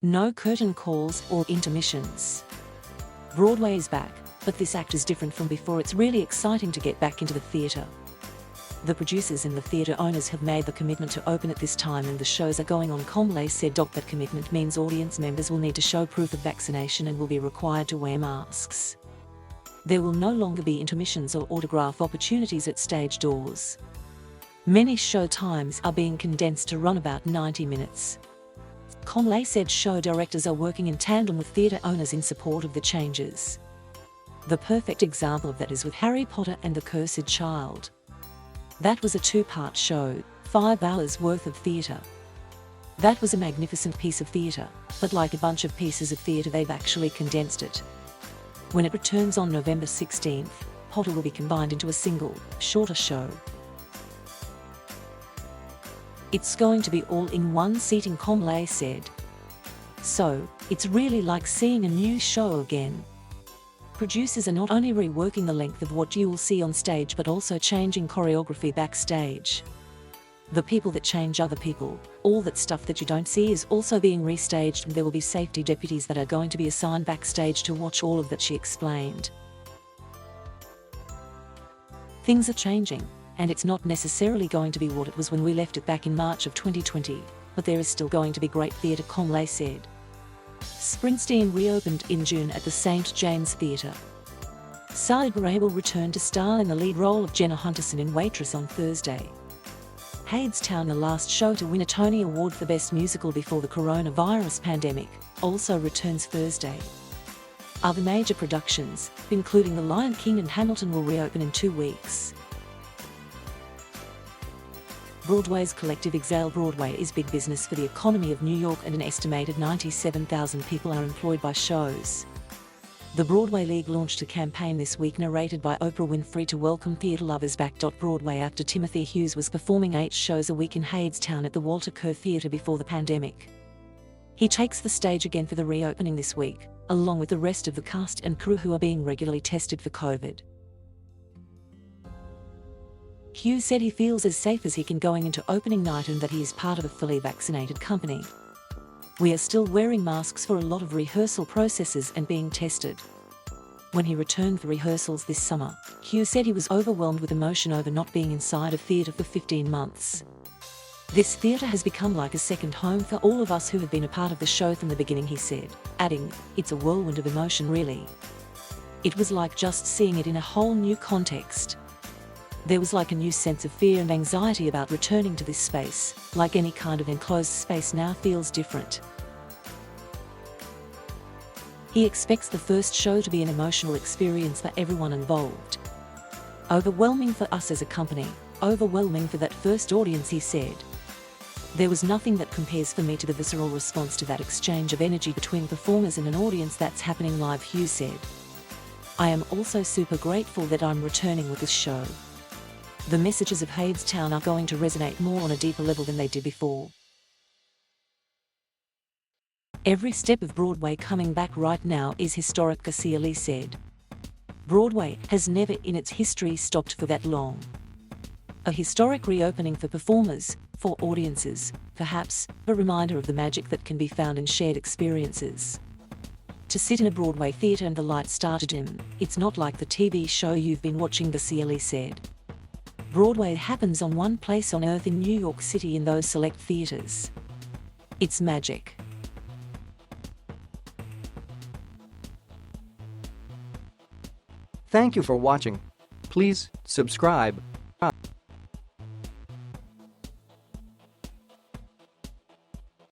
No curtain calls or intermissions. Broadway is back, but this act is different from before. It's really exciting to get back into the theatre. The producers and the theatre owners have made the commitment to open at this time, and the shows are going on. Comley said. That commitment means audience members will need to show proof of vaccination and will be required to wear masks. There will no longer be intermissions or autograph opportunities at stage doors. Many show times are being condensed to run about 90 minutes. Comley said show directors are working in tandem with theatre owners in support of the changes. The perfect example of that is with Harry Potter and the Cursed Child. That was a 2-part show, 5 hours worth of theatre. That was a magnificent piece of theatre, but like a bunch of pieces of theatre, they've actually condensed it. When it returns on November 16th, Potter will be combined into a single, shorter show. It's going to be all in one seating, Comley said. So, it's really like seeing a new show again. Producers are not only reworking the length of what you will see on stage, but also changing choreography backstage. The people that change other people, all that stuff that you don't see, is also being restaged, and there will be safety deputies that are going to be assigned backstage to watch all of that, she explained. Things are changing, and it's not necessarily going to be what it was when we left it back in March of 2020, but there is still going to be great theatre, Comley said. Springsteen reopened in June at the St. James Theatre. Said.That will return to star in the lead role of Jenna Hunterson in Waitress on Thursday. Hadestown, the last show to win a Tony Award for Best Musical before the coronavirus pandemic, also returns Thursday. Other major productions, including The Lion King and Hamilton, will reopen in 2 weeks. Broadway's collective exhale. Broadway is big business for the economy of New York, and an estimated 97,000 people are employed by shows. The Broadway League launched a campaign this week narrated by Oprah Winfrey to welcome theatre lovers back. Broadway actor Timothy Hughes was performing 8 shows a week in Hadestown at the Walter Kerr Theatre before the pandemic. He takes the stage again for the reopening this week, along with the rest of the cast and crew who are being regularly tested for COVID. Hughes said he feels as safe as he can going into opening night, and that he is part of a fully vaccinated company. We are still wearing masks for a lot of rehearsal processes and being tested. When he returned for rehearsals this summer, Hughes said he was overwhelmed with emotion over not being inside a theatre for 15 months. This theatre has become like a second home for all of us who have been a part of the show from the beginning, he said, adding, it's a whirlwind of emotion really. It was like just seeing it in a whole new context. There was like a new sense of fear and anxiety about returning to this space, like any kind of enclosed space now feels different. He expects the first show to be an emotional experience for everyone involved. Overwhelming for us as a company, overwhelming for that first audience, he said. There was nothing that compares for me to the visceral response to that exchange of energy between performers and an audience that's happening live, Hughes said. I am also super grateful that I'm returning with this show. The messages of Hadestown are going to resonate more on a deeper level than they did before. Every step of Broadway coming back right now is historic, Garcia Lee said. Broadway has never in its history stopped for that long. A historic reopening for performers, for audiences, perhaps a reminder of the magic that can be found in shared experiences. To sit in a Broadway theatre and the lights start to dim, it's not like the TV show you've been watching, Garcia Lee said. Broadway happens on one place on earth in New York City, in those select theatres. It's magic. Thank you for watching. Please subscribe.